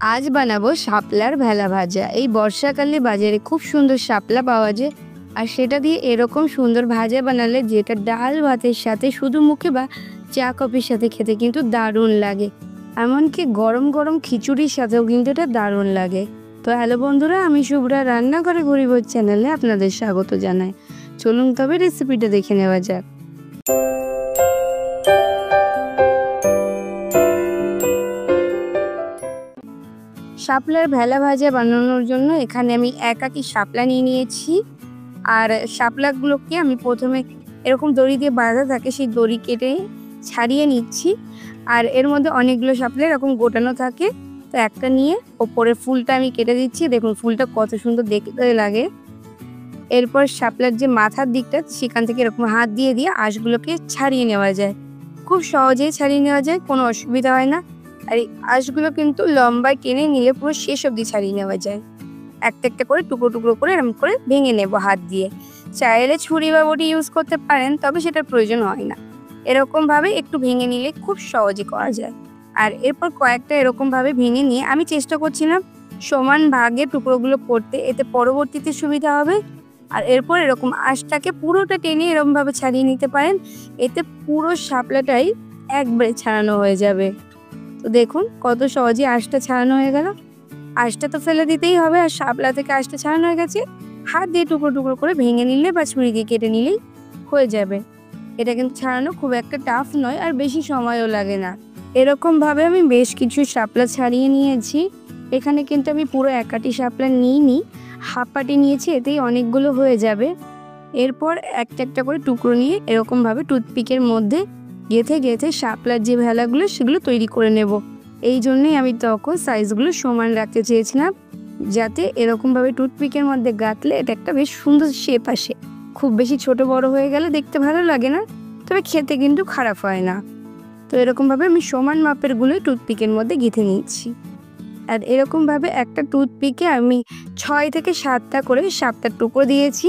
আজ বানাবো শাপলার ভেলা ভাজা। এই বর্ষাকালে বাজারে খুব সুন্দর শাপলা পাওয়া যায়, আর সেটা দিয়ে এরকম সুন্দর ভাজা বানালে যেটা ডাল ভাতের সাথে শুধু মুখে বা চা কফির সাথে খেতে কিন্তু দারুণ লাগে। এমনকি গরম গরম খিচুড়ির সাথেও কিন্তু এটা দারুণ লাগে। তো হ্যালো বন্ধুরা, আমি শুভ্রা রান্নাঘরে গরিবর চ্যানেলে আপনাদের স্বাগত জানাই। চলুন তবে রেসিপিটা দেখে নেওয়া যাক। শাপলার ভেলা ভাজা বানানোর জন্য এখানে আমি একাকি শাপলা নিয়ে নিয়েছি। আর শাপলাগুলোকে আমি প্রথমে এরকম দড়ি দিয়ে বাঁধা থাকে, সেই দড়ি কেটে ছাড়িয়ে নিচ্ছি। আর এর মধ্যে অনেকগুলো শাপলা এরকম গোটানো থাকে, তো একটা নিয়ে ওপরের ফুলটা আমি কেটে দিচ্ছি। দেখুন ফুলটা কত সুন্দর দেখতে লাগে। এরপর শাপলার যে মাথার দিকটা, সেখান থেকে এরকম হাত দিয়ে দিয়ে আঁশগুলোকে ছাড়িয়ে নেওয়া যায়। খুব সহজেই ছাড়িয়ে নেওয়া যায়, কোনো অসুবিধা হয় না। আর এই আঁশগুলো কিন্তু লম্বায় টেনে নিলে পুরো শেষ অবধি ছাড়িয়ে নেওয়া যায়। একটা একটা করে টুকরো টুকরো করে এরকম করে ভেঙে নেব হাত দিয়ে। চাইলে ছুরি বা বটি ইউজ করতে পারেন, তবে সেটার প্রয়োজন হয় না। এরকমভাবে একটু ভেঙে নিলে খুব সহজে করা যায়। আর এরপর কয়েকটা এরকমভাবে ভেঙে নিয়ে আমি চেষ্টা করছিলাম সমান ভাগে টুকরোগুলো করতে, এতে পরবর্তীতে সুবিধা হবে। আর এরপর এরকম আঁশটাকে পুরোটা টেনে এরকমভাবে ছাড়িয়ে নিতে পারেন, এতে পুরো শাপলাটাই একবারে ছাড়ানো হয়ে যাবে। তো দেখুন কত সহজে আঁশটা ছাড়ানো হয়ে গেল। আঁশটা তো ফেলে দিতেই হবে, আর শাপলা থেকে আঁশটা ছাড়ানো হয়ে গেছে। হাত দিয়ে টুকরো টুকরো করে ভেঙে নিলে বা ছুরি দিয়ে কেটে নিলেই হয়ে যাবে। এটা কিন্তু ছাড়ানো খুব একটা টাফ নয়, আর বেশি সময়ও লাগে না। এরকমভাবে আমি বেশ কিছু শাপলা ছাড়িয়ে নিয়েছি। এখানে কিন্তু আমি পুরো একাটি শাপলা নিইনি, হাফ পাটি নিয়েছি, এতেই অনেকগুলো হয়ে যাবে। এরপর একটা একটা করে টুকরো নিয়ে এরকমভাবে টুথপিকের মধ্যে গেঁথে গেঁথে শাপলার যে ভেলাগুলো সেগুলো তৈরি করে নেব। এই জন্যই আমি তখন সাইজগুলো সমান রাখতে চেয়েছিলাম, যাতে এরকমভাবে টুথপিকের মধ্যে গাঁথলে এটা একটা বেশ সুন্দর শেপ আসে। খুব বেশি ছোট বড় হয়ে গেলে দেখতে ভালো লাগে না, তবে খেতে কিন্তু খারাপ হয় না। তো এরকমভাবে আমি সমান মাপেরগুলোই টুথপিকের মধ্যে গেঁথে নিচ্ছি। আর এরকমভাবে একটা টুথপিকে আমি 6 থেকে 7টা করে শাপলার টুকরো দিয়েছি,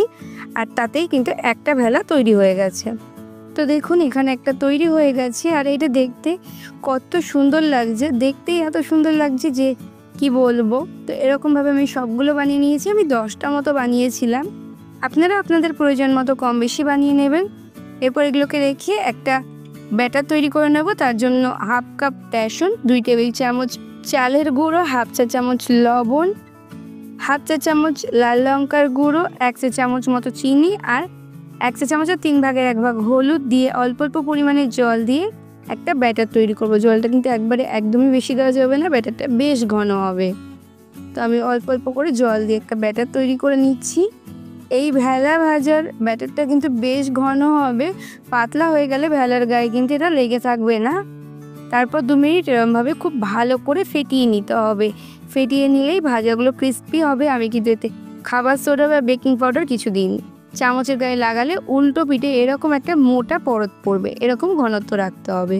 আর তাতেই কিন্তু একটা ভেলা তৈরি হয়ে গেছে। তো দেখুন এখানে একটা তৈরি হয়ে গেছে, আর এটা দেখতে কত সুন্দর লাগছে, দেখতেই এত সুন্দর লাগছে যে কি বলবো। তো এরকমভাবে আমি সবগুলো বানিয়ে নিয়েছি। আমি 10টা মতো বানিয়েছিলাম, আপনারা আপনাদের প্রয়োজন মতো কম বেশি বানিয়ে নেবেন। এরপর এগুলোকে রেখে একটা ব্যাটার তৈরি করে নেব। তার জন্য হাফ কাপ বেসন, 2 টেবিল চামচ চালের গুঁড়ো, হাফ চা চামচ লবণ, হাফ চা চামচ লাল লঙ্কার গুঁড়ো, 1 চা চামচ মতো চিনি, আর 1 চা চামচের 3 ভাগের 1 ভাগ হলুদ দিয়ে অল্প অল্প পরিমাণে জল দিয়ে একটা ব্যাটার তৈরি করব। জলটা কিন্তু একদমই বেশি দেওয়া যাবে না, ব্যাটারটা বেশ ঘন হবে। তো আমি অল্প অল্প করে জল দিয়ে একটা ব্যাটার তৈরি করে নিচ্ছি। এই ভেলা ভাজার ব্যাটারটা কিন্তু বেশ ঘন হবে, পাতলা হয়ে গেলে ভেলার গায়ে কিন্তু এটা লেগে থাকবে না। তারপর 2 মিনিট এরমভাবে খুব ভালো করে ফেটিয়ে নিতে হবে। ফেটিয়ে নিলেই ভাজাগুলো ক্রিস্পি হবে। আমি কিন্তু এতে খাবার সোডা বা বেকিং পাউডার কিছু দিইনি। চামচের গায়ে লাগালে উল্টো পিঠে এরকম একটা মোটা পরত পড়বে, এরকম ঘনত্ব রাখতে হবে।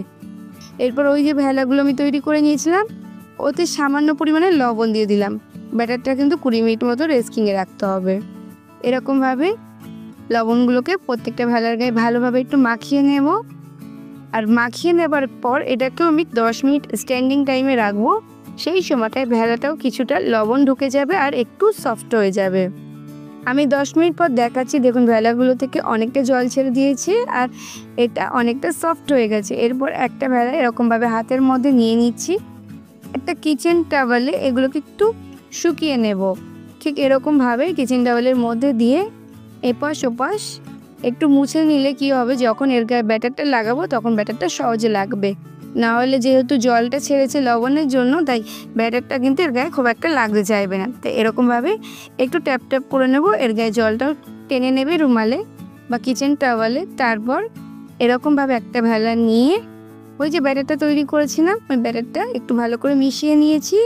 এরপর ওই যে ভেলাগুলো আমি তৈরি করে নিয়েছিলাম, ওতে সামান্য পরিমাণে লবণ দিয়ে দিলাম। ব্যাটারটা কিন্তু 20 মিনিট মতো রেস্টিংয়ে রাখতে হবে। এরকমভাবে লবণগুলোকে প্রত্যেকটা ভেলার গায়ে ভালোভাবে একটু মাখিয়ে নেব। আর মাখিয়ে নেবার পর এটাকেও আমি 10 মিনিট স্ট্যান্ডিং টাইমে রাখবো। সেই সময়টায় ভেলাটাও কিছুটা লবণ ঢুকে যাবে আর একটু সফট হয়ে যাবে। আমি 10 মিনিট পর দেখাচ্ছি। দেখুন ভেলাগুলো থেকে অনেকটা জল ছেড়ে দিয়েছে, আর এটা অনেকটা সফট হয়ে গেছে। এরপর একটা ভেলা এরকমভাবে হাতের মধ্যে নিয়ে নিচ্ছি। একটা কিচেন টাওয়েলে এগুলোকে একটু শুকিয়ে নেব। ঠিক এরকমভাবে কিচেন টাওয়েলের মধ্যে দিয়ে এপাশ ওপাশ একটু মুছে নিলে কি হবে, যখন এর গায়ে ব্যাটারটা লাগাবো তখন ব্যাটারটা সহজে লাগবে। না হলে যেহেতু জলটা ছেড়েছে লবণের জন্য, তাই ব্যাটারটা কিন্তু এর গায়ে খুব একটা লাগতে চাইবে না। তো এরকমভাবে একটু ট্যাপ ট্যাপ করে নেব। এর গায়ে জলটাও টেনে নেবে রুমালে বা কিচেন টাওয়ালে। তারপর এরকমভাবে একটা ভেলা নিয়ে ওই যে ব্যাটারটা তৈরি করেছিলাম, ওই ব্যাটারটা একটু ভালো করে মিশিয়ে নিয়েছি।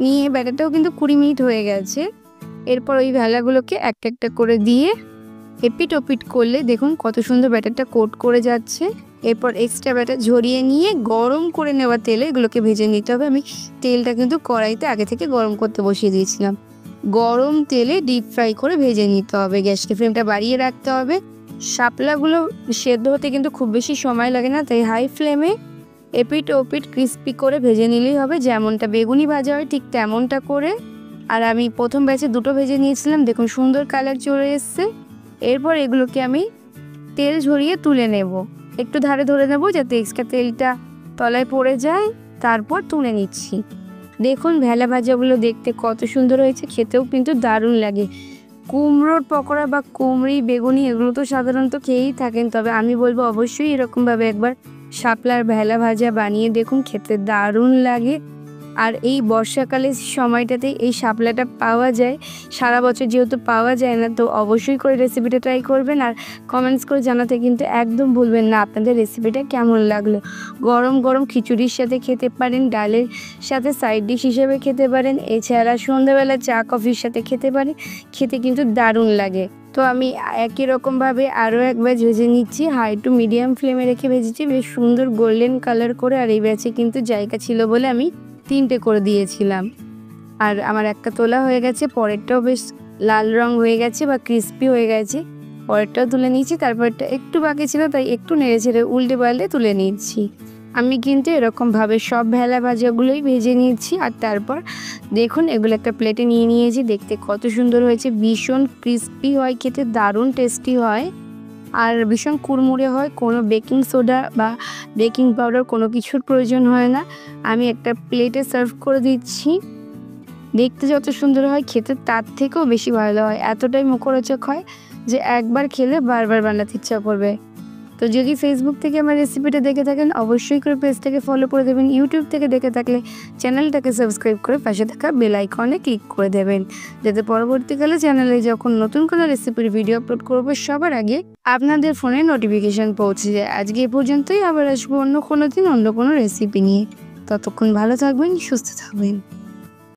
নিয়ে ব্যাটারটাও কিন্তু 20 মিনিট হয়ে গেছে। এরপর ওই ভেলাগুলোকে একটা একটা করে দিয়ে এপিট ওপিট করলে দেখুন কত সুন্দর ব্যাটারটা কোট করে যাচ্ছে। এরপর এক্সট্রা ব্যাটার ঝরিয়ে নিয়ে গরম করে নেওয়া তেলে এগুলোকে ভেজে নিতে হবে। আমি তেলটা কিন্তু কড়াইতে আগে থেকে গরম করতে বসিয়ে দিয়েছিলাম। গরম তেলে ডিপ ফ্রাই করে ভেজে নিতে হবে। গ্যাসের ফ্লেমটা বাড়িয়ে রাখতে হবে। শাপলাগুলো সেদ্ধ হতে কিন্তু খুব বেশি সময় লাগে না, তাই হাই ফ্লেমে এপিঠ ওপিঠ ক্রিস্পি করে ভেজে নিলেই হবে, যেমনটা বেগুনি ভাজা হয় ঠিক তেমনটা করে। আর আমি প্রথম ব্যাচে 2টো ভেজে নিয়েছিলাম, দেখুন সুন্দর কালার চলে এসছে। এরপর এগুলোকে আমি তেল ঝরিয়ে তুলে নেব, একটু ধারে ধরে নেব যাতে এক্সট্রা তেলটা তলায় পড়ে যায়, তারপর তুলে নিচ্ছি। দেখুন ভেলা ভাজাগুলো দেখতে কত সুন্দর হয়েছে, খেতেও কিন্তু দারুণ লাগে। কুমড়োর পকোড়া বা কুমড়ি বেগুনি এগুলো তো সাধারণত খেয়েই থাকেন, তবে আমি বলবো অবশ্যই এরকমভাবে একবার শাপলার ভেলা ভাজা বানিয়ে দেখুন, খেতে দারুণ লাগে। আর এই বর্ষাকালের সময়টাতে এই শাপলাটা পাওয়া যায়, সারা বছর যেহেতু পাওয়া যায় না, তো অবশ্যই করে রেসিপিটা ট্রাই করবেন। আর কমেন্টস করে জানাতে কিন্তু একদম ভুলবেন না আপনাদের রেসিপিটা কেমন লাগলো। গরম গরম খিচুড়ির সাথে খেতে পারেন, ডালের সাথে সাইড ডিশ হিসেবে খেতে পারেন, এছাড়া সন্ধ্যাবেলা চা কফির সাথে খেতে পারেন, খেতে কিন্তু দারুণ লাগে। তো আমি একই রকমভাবে আরও একবার ভেজে নিচ্ছি, হাই টু মিডিয়াম ফ্লেমে রেখে ভেজেছি, বেশ সুন্দর গোল্ডেন কালার করে। আর এই ব্যাচে কিন্তু জায়গা ছিল বলে আমি 3টে করে দিয়েছিলাম। আর আমার একটা তোলা হয়ে গেছে, পরেরটাও বেশ লাল রং হয়ে গেছে বা ক্রিস্পি হয়ে গেছে, পরেরটাও তুলে নিয়েছি। তারপরটা একটু বাকি ছিল, তাই একটু নেড়ে ছেড়ে উল্টে পাল্টে তুলে নিচ্ছি। আমি কিন্তু এরকমভাবে সব ভেলা ভাজাগুলোই ভেজে নিয়েছি। আর তারপর দেখুন এগুলো একটা প্লেটে নিয়ে নিয়েছি, দেখতে কত সুন্দর হয়েছে, ভীষণ ক্রিস্পি হয়, খেতে দারুণ টেস্টি হয় আর ভীষণ কুড়মুড়ে হয়। কোনো বেকিং সোডা বা বেকিং পাউডার কোনো কিছুর প্রয়োজন হয় না। আমি একটা প্লেটে সার্ভ করে দিচ্ছি। দেখতে যত সুন্দর হয়, খেতে তার থেকেও বেশি ভালো হয়, এতটাই মুখরোচক হয় যে একবার খেলে বারবার বানাতে ইচ্ছা করবে। তো যদি ফেসবুক থেকে আমার রেসিপিটা দেখে থাকেন অবশ্যই করে পেজটাকে ফলো করে দেবেন, ইউটিউব থেকে দেখে থাকলে চ্যানেলটাকে সাবস্ক্রাইব করে পাশে থাকা বেল আইকনে ক্লিক করে দেবেন, যাতে পরবর্তীকালে চ্যানেলে যখন নতুন কোনো রেসিপির ভিডিও আপলোড করবো সবার আগে আপনাদের ফোনে নোটিফিকেশান পৌঁছে যায়। আজকে এ পর্যন্তই, আবার আসবো অন্য কোনো দিন অন্য কোনো রেসিপি নিয়ে। ততক্ষণ ভালো থাকবেন, সুস্থ থাকবেন।